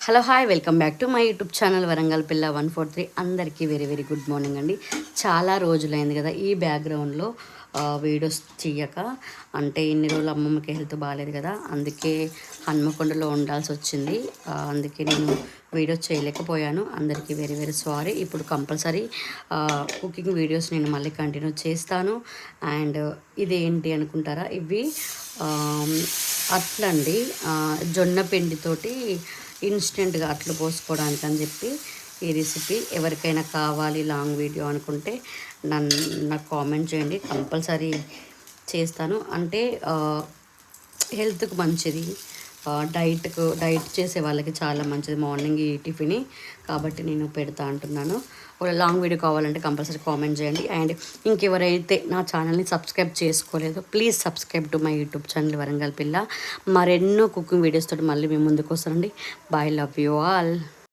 Hello hi welcome back to my YouTube channel Warangal పిల్ల 143. అందరికీ very very good morning అండి. చాలా రోజులైంది కదా ఈ బ్యాక్గ్రౌండ్లో వీడియోస్ చేయక. అంటే ఇన్ని రోజులు అమ్మమ్మకి హెల్త్ బాగాలేదు కదా, అందుకే హన్మకొండలో ఉండాల్సి వచ్చింది. అందుకే నేను వీడియోస్ చేయలేకపోయాను. అందరికీ వెరీ వెరీ సారీ. ఇప్పుడు కంపల్సరీ కుకింగ్ వీడియోస్ నేను మళ్ళీ కంటిన్యూ చేస్తాను. అండ్ ఇదేంటి అనుకుంటారా, ఇవి అట్లండి, జొన్న పిండితోటి ఇన్స్టెంట్గా అట్లు పోసుకోవడానికి అని చెప్పి ఈ రెసిపీ. ఎవరికైనా కావాలి లాంగ్ వీడియో అనుకుంటే నాకు కామెంట్ చేయండి, కంపల్సరీ చేస్తాను. అంటే హెల్త్కి మంచిది, డైట్ చేసే వాళ్ళకి చాలా మంచిది మార్నింగ్ ఈ టిఫిన్. కాబట్టి నేను పెడతా అంటున్నాను. ఒక లాంగ్ వీడియో కావాలంటే కంపల్సరీ కామెంట్ చేయండి. అండ్ ఇంకెవరైతే నా ఛానల్ని సబ్స్క్రైబ్ చేసుకోలేదో please subscribe to my YouTube channel Warangal Pilla. మరెన్నో కుకింగ్ వీడియోస్ తోటి మళ్ళీ మేము ముందుకు వస్తానండి. Bye, love you all.